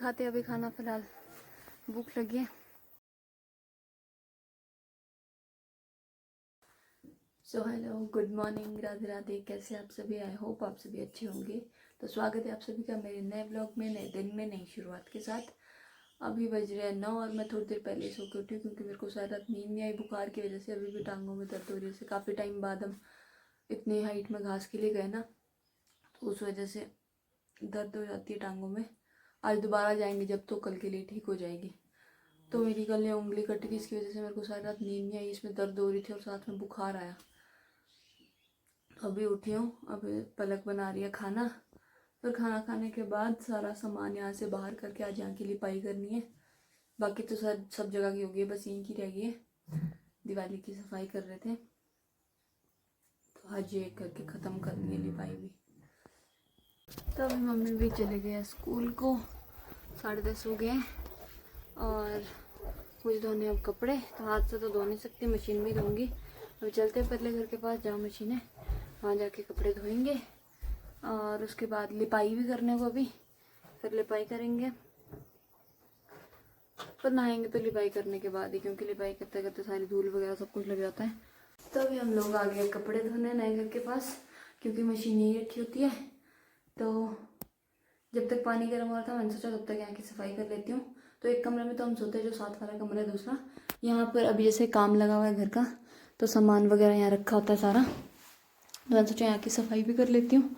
खाते अभी खाना, फिलहाल भूख लगी है। So hello, good morning, Radhe Radhe. कैसे आप सभी? आई होप आप सभी अच्छे होंगे। तो स्वागत है आप सभी का मेरे नए ब्लॉग में, नए दिन में, नई शुरुआत के साथ। अभी बज रहे हैं 9 और मैं थोड़ी देर पहले सो के उठी क्योंकि मेरे को सारी रात नींद नहीं आई बुखार की वजह से। अभी भी टांगों में दर्द हो रही है। काफ़ी टाइम बाद हम इतनी हाइट में घास के लिए गए ना, तो उस वजह से दर्द हो जाती है टांगों में। आज दोबारा जाएंगे जब, तो कल के लिए ठीक हो जाएगी। तो मेरी कल ये उंगली कट गई, इसकी वजह से मेरे को सारी रात नींद नहीं आई। इसमें दर्द हो रही थी और साथ में बुखार आया। अभी उठी हूँ, अभी पलक बना रही है खाना। फिर खाना खाने के बाद सारा सामान यहाँ से बाहर करके आज यहाँ की लिपाई करनी है। बाकी तो सब जगह की हो गई है, बस यहीं की रह गई है। दिवाली की सफाई कर रहे थे, तो आज ये करके ख़त्म करनी है लिपाई भी। तो अभी मम्मी भी चले गए स्कूल को, 10:30 हो गए। और मुझे धोने अब कपड़े, तो हाथ से तो धो नहीं सकती, मशीन में धोऊंगी। अभी चलते हैं पहले घर के पास जहाँ मशीन है, वहाँ जाके कपड़े धोएंगे। और उसके बाद लिपाई भी करने को अभी, फिर लिपाई करेंगे। पर नहाएंगे तो लिपाई करने के बाद ही, क्योंकि लिपाई करते करते सारी धूल वगैरह सब कुछ लग जाता है। तो अभी हम लोग आ गए कपड़े धोने नए घर के पास, क्योंकि मशीन यही रखी होती है। तो जब तक पानी गर्म हो रहा था, मैंने सोचा तब तक यहाँ की सफाई कर लेती हूँ। तो एक कमरे में तो हम सोते हैं, जो साथ वाला कमरा है दूसरा, यहाँ पर अभी जैसे काम लगा हुआ है घर का, तो सामान वगैरह यहाँ रखा होता है सारा। तो मैंने सोचा यहाँ की सफाई भी कर लेती हूँ।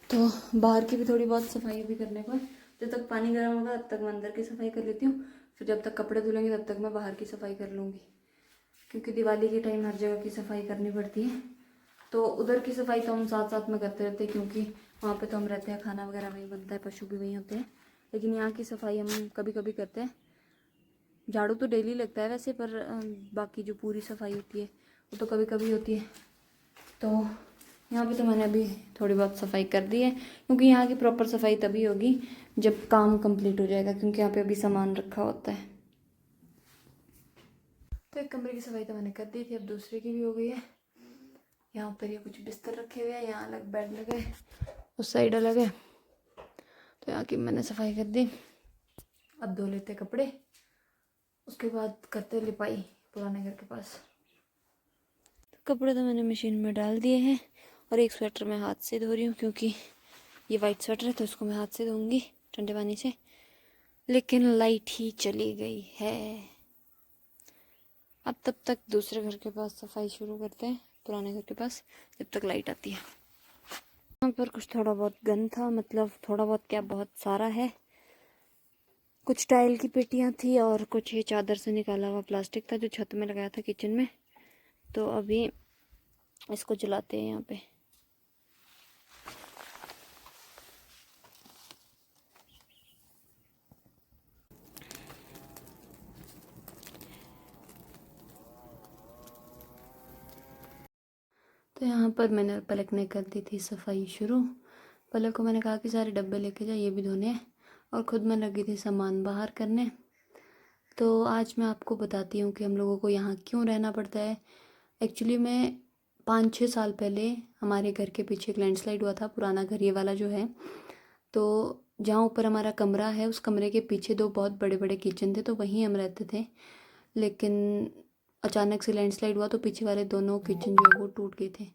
तो बाहर की भी थोड़ी बहुत सफाई भी करने को है। जब तक पानी गर्म होगा तब तक मैं अंदर की सफाई कर लेती हूँ। फिर जब तक कपड़े धुलेंगे तब तक मैं बाहर की सफाई कर लूँगी, क्योंकि दिवाली के टाइम हर जगह की सफाई करनी पड़ती है। तो उधर की सफाई तो हम साथ साथ में करते रहते हैं, क्योंकि वहाँ पे तो हम रहते हैं, खाना वगैरह वहीं बनता है, पशु भी वहीं होते हैं। लेकिन यहाँ की सफाई हम कभी कभी करते हैं। झाड़ू तो डेली लगता है वैसे, पर बाकी जो पूरी सफाई होती है वो तो कभी कभी होती है। तो यहाँ पे तो मैंने अभी थोड़ी बहुत सफाई कर दी है, क्योंकि यहाँ की प्रॉपर सफाई तभी होगी जब काम कंप्लीट हो जाएगा, क्योंकि यहाँ पे अभी सामान रखा होता है। तो एक कमरे की सफाई तो मैंने कर दी थी, अब दूसरे की भी हो गई है। यहाँ पर ये कुछ बिस्तर रखे हुए हैं, यहाँ अलग बेड लगे, उस साइड अलग है। तो यहाँ की मैंने सफाई कर दी। अब धो लेते कपड़े, उसके बाद करते लिपाई पुराने घर के पास। कपड़े तो मैंने मशीन में डाल दिए हैं, और एक स्वेटर मैं हाथ से धो रही हूँ, क्योंकि ये वाइट स्वेटर है तो इसको मैं हाथ से धोऊंगी ठंडे पानी से। लेकिन लाइट ही चली गई है। अब तब तक दूसरे घर के पास सफाई शुरू करते हैं, पुराने घर के पास, जब तक लाइट आती है। यहाँ पर कुछ थोड़ा बहुत गंद था, मतलब थोड़ा बहुत क्या, बहुत सारा है। कुछ टाइल की पेटियाँ थी और कुछ ये चादर से निकाला हुआ प्लास्टिक था जो छत में लगाया था किचन में। तो अभी इसको जलाते हैं यहाँ पे। तो यहाँ पर मैंने पलक ने कर दी थी सफाई शुरू। पलक को मैंने कहा कि सारे डब्बे लेके जा, ये भी धोने हैं, और ख़ुद मैं लगी थी सामान बाहर करने। तो आज मैं आपको बताती हूँ कि हम लोगों को यहाँ क्यों रहना पड़ता है। एक्चुअली में 5-6 साल पहले हमारे घर के पीछे एक लैंडस्लाइड हुआ था, पुराना घर ये वाला जो है। तो जहाँ ऊपर हमारा कमरा है, उस कमरे के पीछे 2 बहुत बड़े बड़े किचन थे, तो वहीं हम रहते थे। लेकिन अचानक से लैंडस्लाइड हुआ तो पीछे वाले दोनों किचन जो है वो टूट गए थे।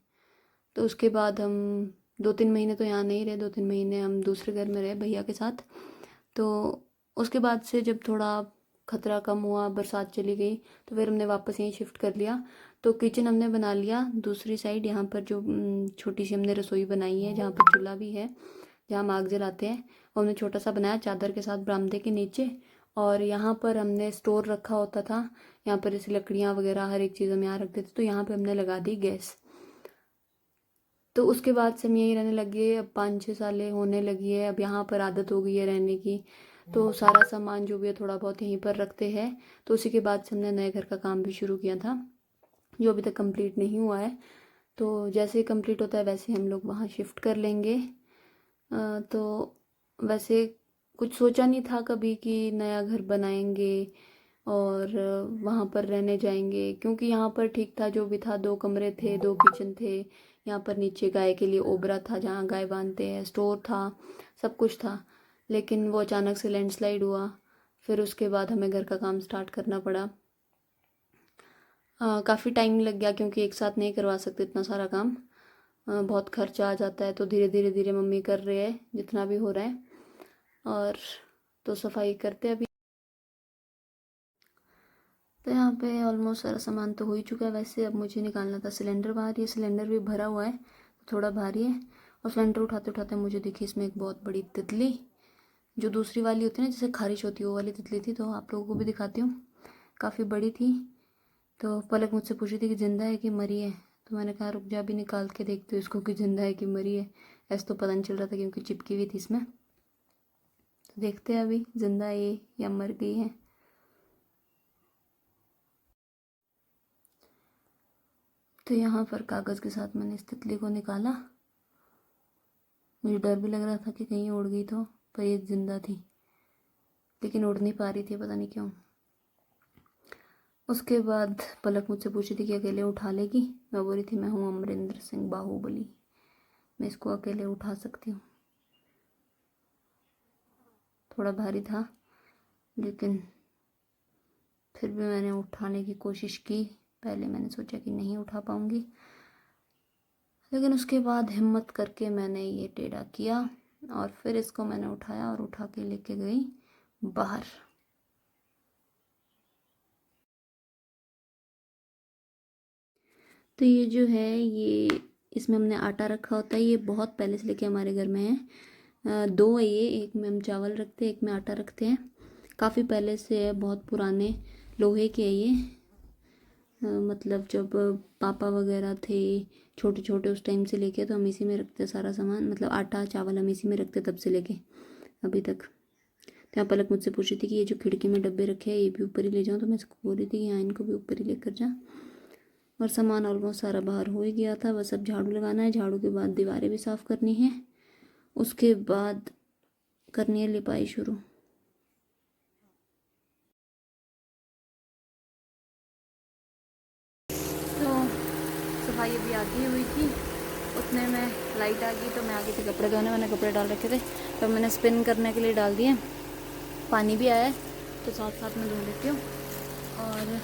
तो उसके बाद हम 2-3 महीने तो यहाँ नहीं रहे, 2-3 महीने हम दूसरे घर में रहे भैया के साथ। तो उसके बाद से जब थोड़ा खतरा कम हुआ, बरसात चली गई, तो फिर हमने वापस यहीं शिफ्ट कर लिया। तो किचन हमने बना लिया दूसरी साइड, यहाँ पर जो छोटी सी हमने रसोई बनाई है, जहाँ पर चूल्हा भी है, जहाँ हम आग जलाते हैं, वो हमने छोटा सा बनाया चादर के साथ बरामदे के नीचे। और यहाँ पर हमने स्टोर रखा होता था, यहाँ पर जैसे लकड़ियाँ वगैरह हर एक चीज़ हम यहाँ रखते थे। तो यहाँ पर हमने लगा दी गैस। तो उसके बाद से हम यहीं रहने लगे। अब 5-6 सालें होने लगी है, अब यहाँ पर आदत हो गई है रहने की। तो सारा सामान जो भी है थोड़ा बहुत यहीं पर रखते हैं। तो उसी के बाद से हमने नए घर का काम भी शुरू किया था, जो अभी तक कंप्लीट नहीं हुआ है। तो जैसे ही कंप्लीट होता है वैसे हम लोग वहाँ शिफ्ट कर लेंगे। तो वैसे कुछ सोचा नहीं था कभी कि नया घर बनाएंगे और वहाँ पर रहने जाएंगे, क्योंकि यहाँ पर ठीक था जो भी था। 2 कमरे थे, 2 किचन थे, यहाँ पर नीचे गाय के लिए ओबरा था जहाँ गाय बांधते हैं, स्टोर था, सब कुछ था। लेकिन वो अचानक से लैंडस्लाइड हुआ। फिर उसके बाद हमें घर का काम स्टार्ट करना पड़ा। काफ़ी टाइम लग गया क्योंकि एक साथ नहीं करवा सकते इतना सारा काम। बहुत खर्चा आ जाता है, तो धीरे धीरे धीरे मम्मी कर रही है जितना भी हो रहा है। और तो सफाई करते अभी। तो यहाँ पे ऑलमोस्ट सारा सामान तो हो ही चुका है। वैसे अब मुझे निकालना था सिलेंडर बाहर। ये सिलेंडर भी भरा हुआ है, थोड़ा भारी है। और सिलेंडर उठाते उठाते मुझे दिखी इसमें एक बहुत बड़ी तितली, जो दूसरी वाली होती है ना, जैसे खारिश होती है, वो वाली तितली थी। तो आप लोगों को भी दिखाती हूँ, काफ़ी बड़ी थी। तो पलक मुझसे पूछी थी कि ज़िंदा है कि मरी है। तो मैंने कहा रुक जा, अभी निकाल के देखती हूँ इसको कि ज़िंदा है कि मरी है। ऐसे तो पता नहीं चल रहा था क्योंकि चिपकी हुई थी इसमें। तो देखते हैं अभी ज़िंदा है ये या मर गई है। तो यहाँ पर कागज़ के साथ मैंने इस तितली को निकाला। मुझे डर भी लग रहा था कि कहीं उड़ गई तो, पर ये ज़िंदा थी, लेकिन उड़ नहीं पा रही थी, पता नहीं क्यों। उसके बाद पलक मुझसे पूछी थी कि अकेले उठा लेगी। मैं बोल रही थी मैं हूँ अमरिंदर सिंह बाहुबली, मैं इसको अकेले उठा सकती हूँ। थोड़ा भारी था, लेकिन फिर भी मैंने उठाने की कोशिश की। पहले मैंने सोचा कि नहीं उठा पाऊँगी, लेकिन उसके बाद हिम्मत करके मैंने ये टेढ़ा किया और फिर इसको मैंने उठाया और उठा के लेके गई बाहर। तो ये जो है, ये इसमें हमने आटा रखा होता है। ये बहुत पहले से लेके हमारे घर में है। दो है ये, एक में हम चावल रखते हैं, एक में आटा रखते हैं। काफ़ी पहले से है, बहुत पुराने लोहे के है ये। मतलब जब पापा वगैरह थे छोटे छोटे, उस टाइम से लेके तो हम इसी में रखते सारा सामान। मतलब आटा चावल हम इसी में रखते तब से लेके अभी तक। तो यहाँ पलक मुझसे पूछ रही थी कि ये जो खिड़की में डब्बे रखे हैं ये भी ऊपर ही ले जाऊँ। तो मैं इसको बोल रही थी कि हाँ, इनको भी ऊपर ही लेकर जा। और सामान ऑलमोस्ट सारा बाहर हो ही गया था, बस अब झाड़ू लगाना है। झाड़ू के बाद दीवारें भी साफ़ करनी है, उसके बाद करनी है लिपाई शुरू। तो सफाई अभी आती हुई थी, उतने में लाइट आ गई। तो मैं आ गई थी कपड़े धोने। मैंने कपड़े डाल रखे थे, तो मैंने स्पिन करने के लिए डाल दिए। पानी भी आया है, तो साथ साथ में धो लेती हूँ। और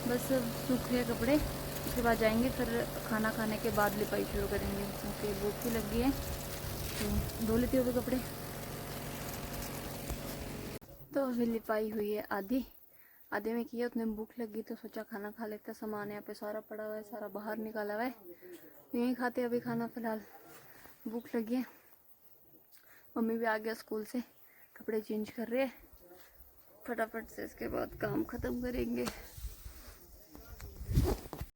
बस सूख गए कपड़े, उसके बाद जाएंगे फिर खाना खाने के बाद लिपाई शुरू करेंगे, क्योंकि भूख भी लगी है। तो धो लेती हूँ कपड़े। तो अभी लिपाई हुई है आधी में किया, उतने में भूख लगी तो सोचा खाना खा लेते। सामान यहाँ पे सारा पड़ा हुआ है, सारा बाहर निकाला हुआ है, यहीं खाते अभी खाना। फिलहाल भूख लगी है। मम्मी भी आ गया स्कूल से, कपड़े चेंज कर रहे हैं फटाफट से, इसके बाद काम ख़त्म करेंगे।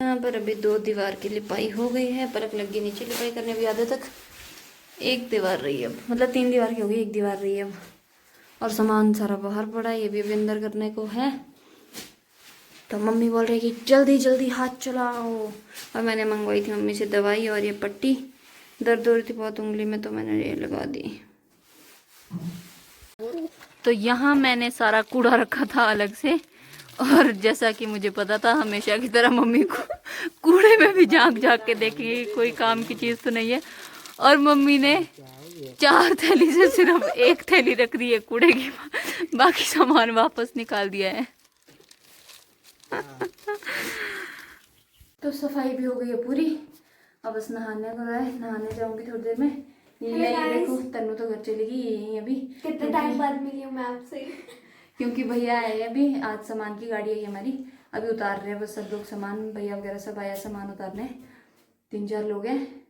यहाँ पर अभी 2 दीवार की लिपाई हो गई है। पलक लगी नीचे लिपाई करने, अभी आधे तक। 1 दीवार रही है अब, मतलब 3 दीवार की हो गई, 1 दीवार रही है अब। और सामान सारा बाहर पड़ा है, ये भी अभी अंदर करने को है। तो मम्मी बोल रही कि जल्दी जल्दी हाथ चलाओ। और मैंने मंगवाई थी मम्मी से दवाई और ये पट्टी, दर्द हो रही थी बहुत उंगली में, तो मैंने ये लगा दी। तो यहाँ मैंने सारा कूड़ा रखा था अलग से, और जैसा कि मुझे पता था हमेशा की तरह मम्मी को कूड़े में भी झांक झांक के देखेंगे कोई काम की चीज़ तो नहीं है। और मम्मी ने 4 थैली से सिर्फ 1 थैली रख दी है कूड़े की, बाकी सामान वापस निकाल दिया है। तो सफाई भी हो गई है पूरी, अब बस नहाने को है। नहाने जाऊंगी थोड़ी देर में। ये देखो तन्नू तो घर चलेगी, यही अभी कितने टाइम बाद मिली हूँ मैं आपसे। क्योंकि भैया आए अभी, आज सामान की गाड़ी आई हमारी, अभी उतार रहे हैं बस सब लोग सामान। भैया वगैरह सब आया सामान उतारने, 3-4 लोग हैं।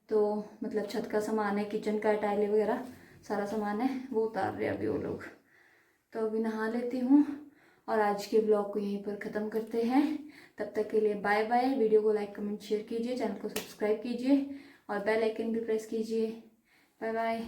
तो मतलब छत का सामान है, किचन का टाइलें वगैरह सारा सामान है, वो उतार रहे हैं अभी वो लोग। तो अभी नहा लेती हूँ और आज के ब्लॉग को यहीं पर ख़त्म करते हैं। तब तक के लिए बाय बाय। वीडियो को लाइक कमेंट शेयर कीजिए, चैनल को सब्सक्राइब कीजिए और बेल आइकन भी प्रेस कीजिए। Bye bye.